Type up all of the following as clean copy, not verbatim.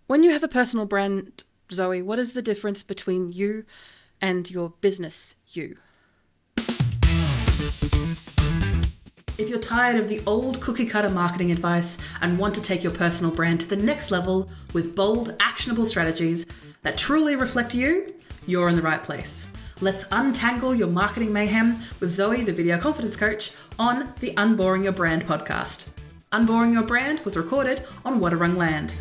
When you have a personal brand, Zoe, what is the difference between you and your business you? If you're tired of the old cookie cutter marketing advice and want to take your personal brand to the next level with bold, actionable strategies that truly reflect you, you're in the right place. Let's untangle your marketing mayhem with Zoe, the video confidence coach, on the Unboring Your Brand podcast. Unboring Your Brand was recorded on Wadawurrung land.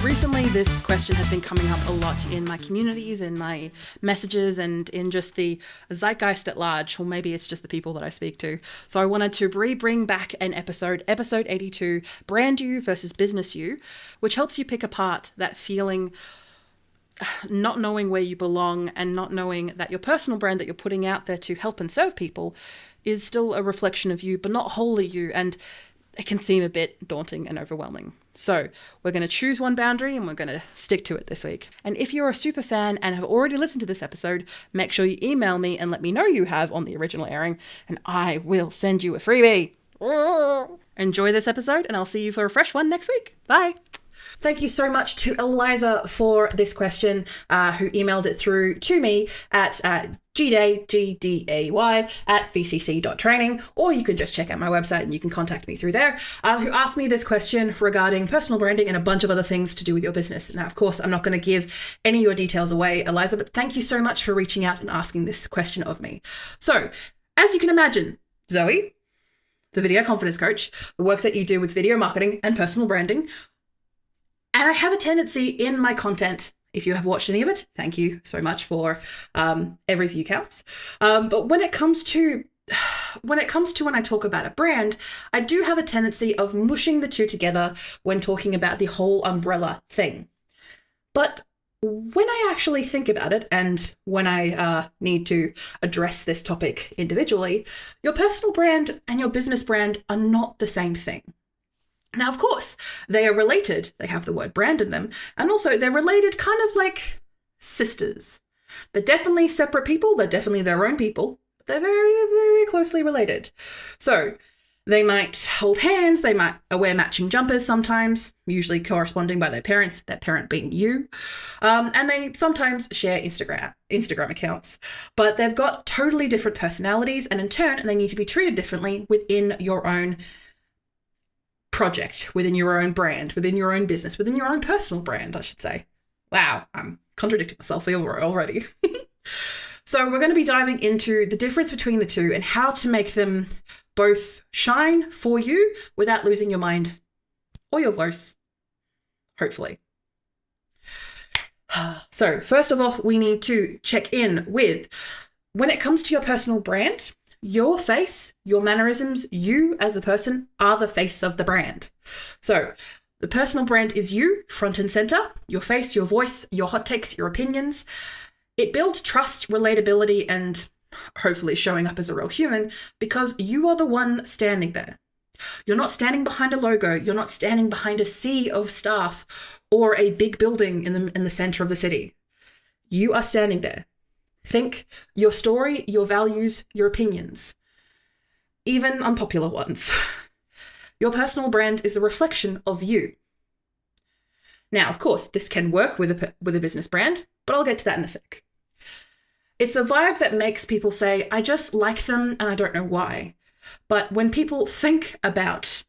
Recently, this question has been coming up a lot in my communities, in my messages, and in just the zeitgeist at large, or maybe it's just the people that I speak to. So I wanted to bring back an episode 82, Brand You versus Business You, which helps you pick apart that feeling, not knowing where you belong and not knowing that your personal brand that you're putting out there to help and serve people is still a reflection of you, but not wholly you, and it can seem a bit daunting and overwhelming. So we're going to choose one boundary and we're going to stick to it this week. And if you're a super fan and have already listened to this episode, make sure you email me and let me know you have on the original airing, and I will send you a freebie. Enjoy this episode, and I'll see you for a fresh one next week. Bye. Thank you so much to Eliza for this question, who emailed it through to me at gday, Gday, at vcc.training, or you can just check out my website and you can contact me through there, who asked me this question regarding personal branding and a bunch of other things to do with your business. Now, of course, I'm not going to give any of your details away, Eliza, but thank you so much for reaching out and asking this question of me. So, as you can imagine, Zoe, the video confidence coach, the work that you do with video marketing and personal branding, and I have a tendency in my content, if you have watched any of it, thank you so much for every view counts. But when it comes to when I talk about a brand, I do have a tendency of mushing the two together when talking about the whole umbrella thing. But when I actually think about it, and when I need to address this topic individually, your personal brand and your business brand are not the same thing. Now, of course, they are related. They have the word brand in them. And also they're related kind of like sisters. They're definitely separate people. They're definitely their own people. But they're very, very closely related. So they might hold hands. They might wear matching jumpers sometimes, usually corresponding by their parents, that parent being you. And they sometimes share Instagram accounts. But they've got totally different personalities. And in turn, they need to be treated differently within your own project, within your own brand, within your own business, within your own personal brand, I should say. Wow, I'm contradicting myself already. So we're going to be diving into the difference between the two and how to make them both shine for you without losing your mind or your voice, hopefully. So first of all, we need to check in with, when it comes to your personal brand, your face, your mannerisms, you as the person are the face of the brand. So the personal brand is you, front and center, your face, your voice, your hot takes, your opinions. It builds trust, relatability, and hopefully showing up as a real human because you are the one standing there. You're not standing behind a logo. You're not standing behind a sea of staff or a big building in the center of the city. You are standing there. Think your story, your values, your opinions, even unpopular ones. Your personal brand is a reflection of you. Now, of course, this can work with a business brand, but I'll get to that in a sec. It's the vibe that makes people say, I just like them and I don't know why. But when people think about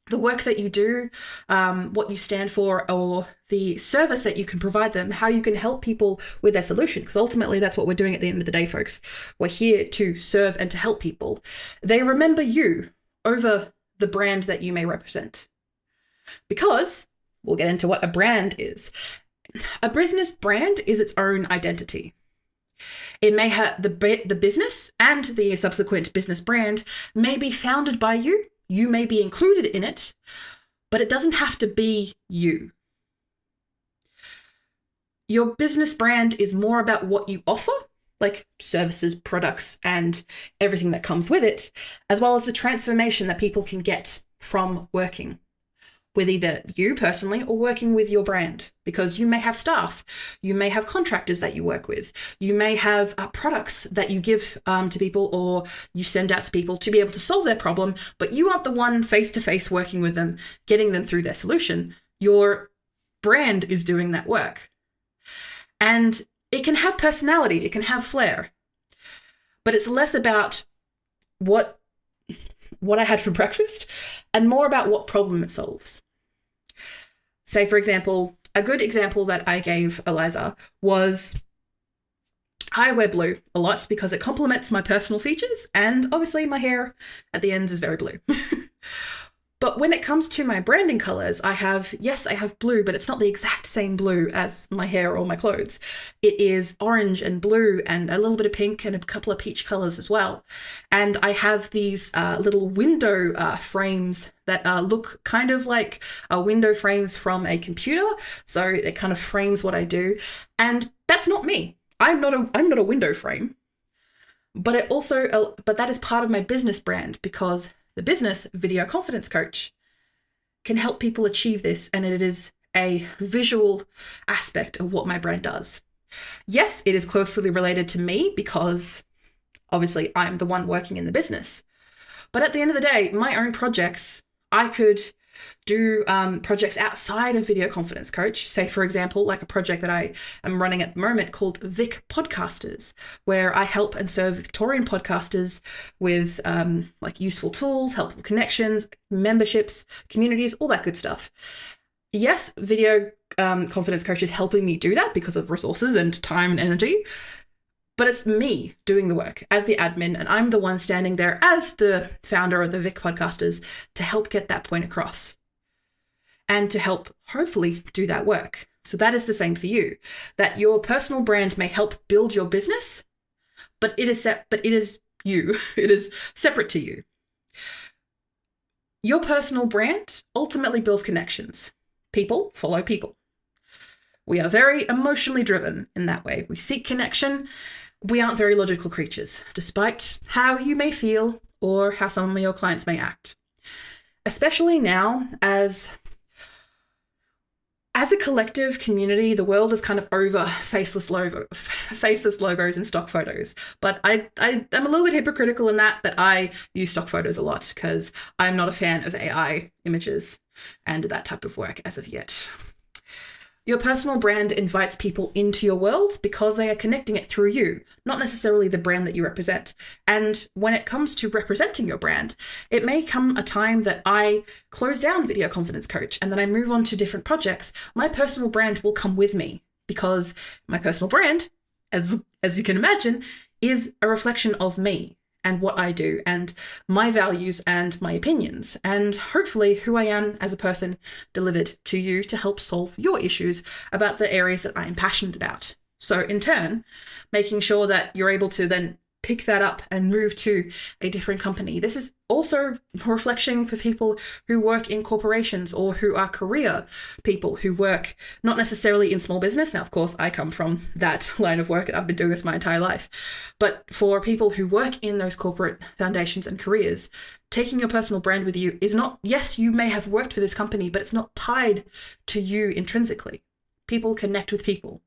the work that you do, what you stand for, or the service that you can provide them, how you can help people with their solution, because ultimately that's what we're doing at the end of the day, folks. We're here to serve and to help people. They remember you over the brand that you may represent. Because we'll get into what a brand is. A business brand is its own identity. It may have the business and the subsequent business brand may be founded by you. You may be included in it, but it doesn't have to be you. Your business brand is more about what you offer, like services, products, and everything that comes with it, as well as the transformation that people can get from working with either you personally or working with your brand, because you may have staff, you may have contractors that you work with, you may have products that you give to people or you send out to people to be able to solve their problem, but you aren't the one face-to-face working with them, getting them through their solution. Your brand is doing that work. And it can have personality, it can have flair, but it's less about what I had for breakfast and more about what problem it solves. Say, for example, a good example that I gave Eliza was I wear blue a lot because it complements my personal features, and obviously my hair at the ends is very blue. But when it comes to my branding colors, I have blue, but it's not the exact same blue as my hair or my clothes. It is orange and blue and a little bit of pink and a couple of peach colors as well. And I have these little window frames that look kind of like window frames from a computer. So it kind of frames what I do. And that's not me. I'm not a window frame. But but that is part of my business brand, because the business video confidence coach can help people achieve this, and it is a visual aspect of what my brand does. Yes, it is closely related to me because obviously I'm the one working in the business. But at the end of the day, my own projects, I could do projects outside of Video Confidence Coach. Say, for example, like a project that I am running at the moment called Vic Podcasters, where I help and serve Victorian podcasters with like useful tools, helpful connections, memberships, communities, all that good stuff. Yes, Video Confidence Coach is helping me do that because of resources and time and energy. But it's me doing the work as the admin, and I'm the one standing there as the founder of the Vic Podcasters to help get that point across and to help hopefully do that work. So that is the same for you, that your personal brand may help build your business, but it is you. It is separate to you. Your personal brand ultimately builds connections. People follow people. We are very emotionally driven in that way. We seek connection. We aren't very logical creatures, despite how you may feel or how some of your clients may act. Especially now, as a collective community, the world is kind of over faceless logos and stock photos. But I'm a little bit hypocritical in that I use stock photos a lot because I'm not a fan of AI images and that type of work as of yet. Your personal brand invites people into your world because they are connecting it through you, not necessarily the brand that you represent. And when it comes to representing your brand, it may come a time that I close down Video Confidence Coach and then I move on to different projects. My personal brand will come with me because my personal brand, as you can imagine, is a reflection of me and what I do and my values and my opinions and hopefully who I am as a person delivered to you to help solve your issues about the areas that I am passionate about. So in turn, making sure that you're able to then pick that up and move to a different company. This is also a reflection for people who work in corporations or who are career people who work not necessarily in small business. Now, of course, I come from that line of work. I've been doing this my entire life. But for people who work in those corporate foundations and careers, taking your personal brand with you is not, yes, you may have worked for this company, but it's not tied to you intrinsically. People connect with people.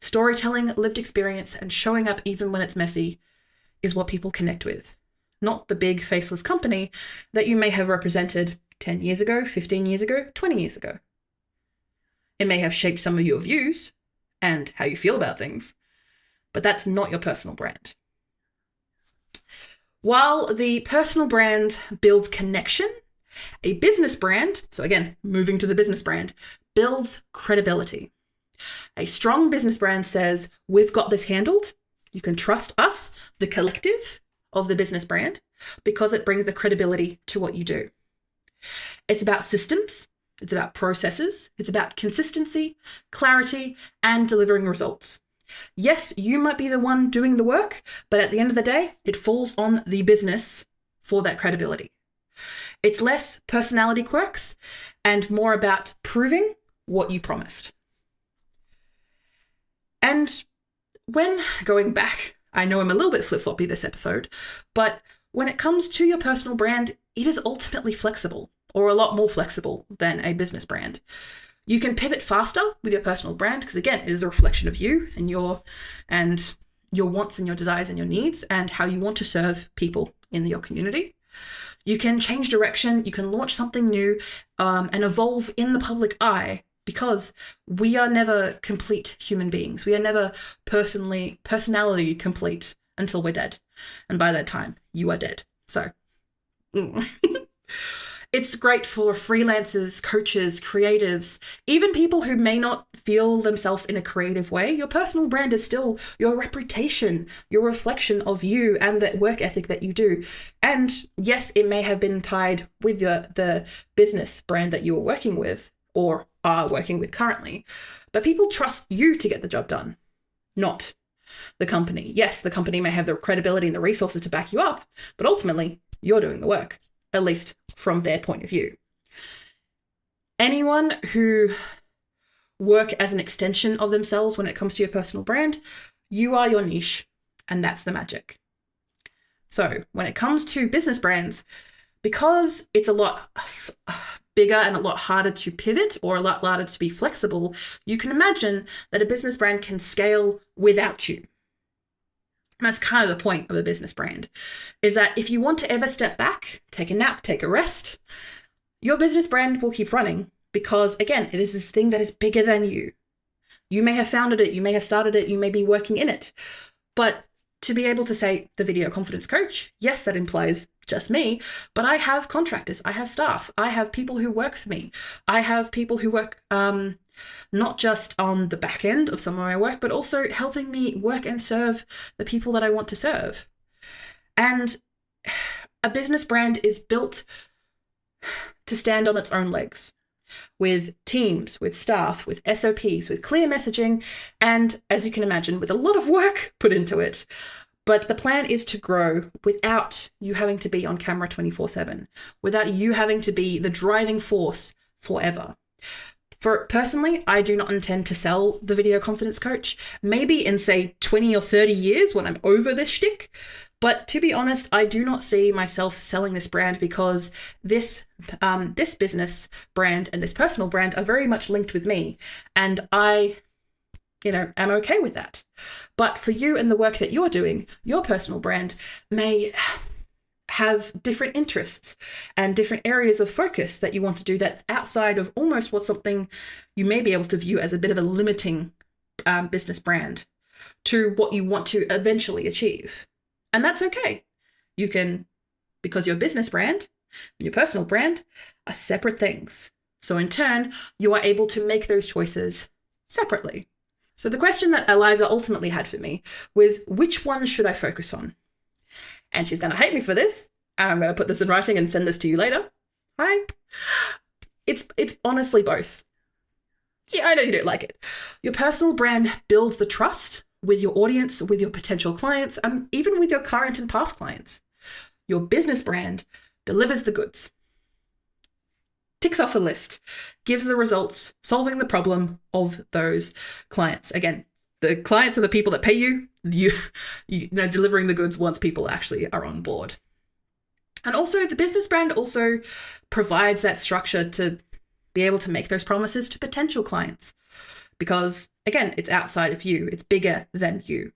Storytelling, lived experience, and showing up even when it's messy is what people connect with, not the big faceless company that you may have represented 10 years ago, 15 years ago, 20 years ago. It may have shaped some of your views and how you feel about things, but that's not your personal brand. While the personal brand builds connection, a business brand, so again, moving to the business brand, builds credibility. A strong business brand says, we've got this handled. You can trust us, the collective of the business brand, because it brings the credibility to what you do. It's about systems, it's about processes, it's about consistency, clarity, and delivering results. Yes, you might be the one doing the work, but at the end of the day, it falls on the business for that credibility. It's less personality quirks and more about proving what you promised. And when going back, I know I'm a little bit flip-floppy this episode, but when it comes to your personal brand, it is ultimately flexible. or a lot more flexible than a business brand. You can pivot faster with your personal brand because, again, it is a reflection of you and your wants and your desires and your needs and how you want to serve people in your community. You can change direction. You can launch something new and evolve in the public eye, because we are never complete human beings. We are never personality complete until we're dead. And by that time, you are dead. So it's great for freelancers, coaches, creatives, even people who may not feel themselves in a creative way. Your personal brand is still your reputation, your reflection of you and the work ethic that you do. And yes, it may have been tied with the business brand that you were working with or are working with currently, but people trust you to get the job done, not the company. Yes, the company may have the credibility and the resources to back you up, but ultimately you're doing the work, at least from their point of view. Anyone who work as an extension of themselves when it comes to your personal brand, you are your niche, and that's the magic. So when it comes to business brands, because it's a lot bigger and a lot harder to pivot or a lot harder to be flexible, you can imagine that a business brand can scale without you. And that's kind of the point of a business brand, is that if you want to ever step back, take a nap, take a rest, your business brand will keep running because, again, it is this thing that is bigger than you. You may have founded it, you may have started it, you may be working in it, but to be able to say the video confidence coach, yes, that implies just me, but I have contractors, I have staff, I have people who work for me. I have people who work not just on the back end of some of my work, but also helping me work and serve the people that I want to serve. And a business brand is built to stand on its own legs, with teams, with staff, with SOPs, with clear messaging, and as you can imagine, with a lot of work put into it. But the plan is to grow without you having to be on camera 24/7, without you having to be the driving force forever. For personally, I do not intend to sell the video confidence coach, maybe in say 20 or 30 years when I'm over this shtick. But to be honest, I do not see myself selling this brand because this business brand and this personal brand are very much linked with me. And I, am okay with that. But for you and the work that you're doing, your personal brand may have different interests and different areas of focus that you want to do that's outside of almost what's something you may be able to view as a bit of a limiting business brand to what you want to eventually achieve. And that's okay. You can, because your business brand and your personal brand are separate things. So in turn, you are able to make those choices separately. So the question that Eliza ultimately had for me was, which one should I focus on? And she's going to hate me for this, and I'm going to put this in writing and send this to you later. Hi. It's honestly both. Yeah, I know you don't like it. Your personal brand builds the trust with your audience, with your potential clients, and even with your current and past clients. Your business brand delivers the goods, ticks off the list, gives the results, solving the problem of those clients. Again, the clients are the people that pay you, delivering the goods once people actually are on board. And also the business brand also provides that structure to be able to make those promises to potential clients. Because again, it's outside of you, it's bigger than you.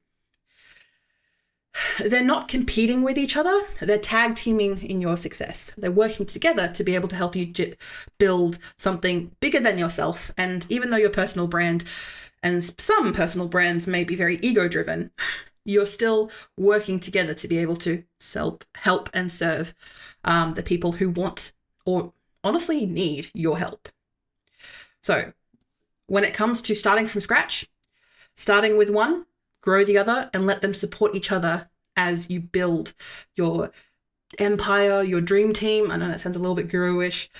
They're not competing with each other, they're tag teaming in your success. They're working together to be able to help you build something bigger than yourself. And even though your personal brand and some personal brands may be very ego-driven, you're still working together to be able to help and serve the people who want or honestly need your help. So when it comes to starting from scratch, starting with one, grow the other, and let them support each other as you build your empire, your dream team. I know that sounds a little bit guru-ish,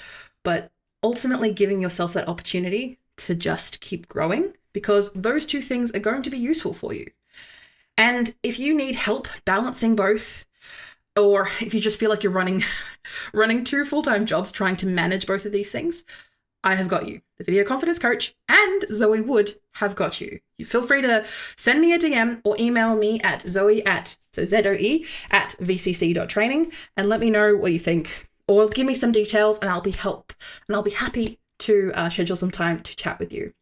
but ultimately giving yourself that opportunity to just keep growing, because those two things are going to be useful for you. And if you need help balancing both, or if you just feel like you're running two full-time jobs trying to manage both of these things, I have got you. The Video Confidence Coach and Zoe Wood have got you. You feel free to send me a DM or email me at zoe@vcc.training and let me know what you think or give me some details and I'll be happy to schedule some time to chat with you.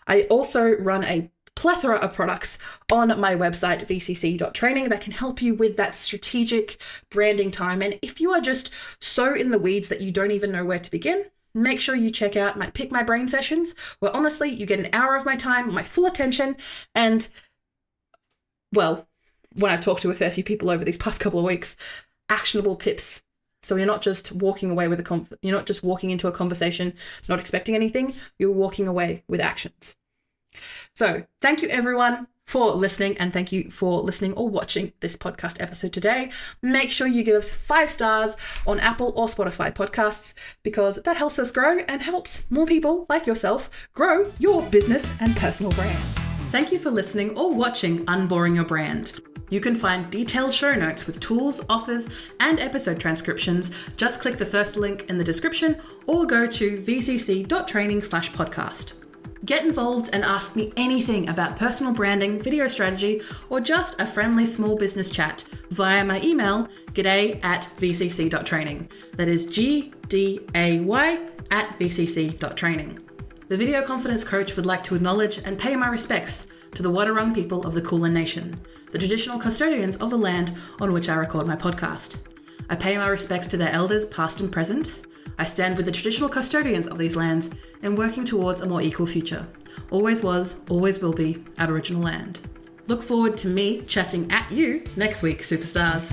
I also run a plethora of products on my website, vcc.training, that can help you with that strategic branding time. And if you are just so in the weeds that you don't even know where to begin, make sure you check out my Pick My Brain sessions, where honestly, you get an hour of my time, my full attention, and, well, when I talked to a fair few people over these past couple of weeks, actionable tips. So you're not just walking away with you're not just walking into a conversation, not expecting anything, you're walking away with actions. So thank you everyone for listening, and thank you for listening or watching this podcast episode today. Make sure you give us 5 stars on Apple or Spotify podcasts, because that helps us grow and helps more people like yourself grow your business and personal brand. Thank you for listening or watching Unboring Your Brand. You can find detailed show notes with tools, offers, and episode transcriptions. Just click the first link in the description or go to vcc.training/podcast. Get involved and ask me anything about personal branding, video strategy, or just a friendly small business chat via my email, g'day@vcc.training. That is gday@vcc.training. The Video Confidence Coach would like to acknowledge and pay my respects to the Wadawurrung people of the Kulin Nation, the traditional custodians of the land on which I record my podcast. I pay my respects to their elders past and present. I stand with the traditional custodians of these lands in working towards a more equal future. Always was, always will be Aboriginal land. Look forward to me chatting at you next week, superstars.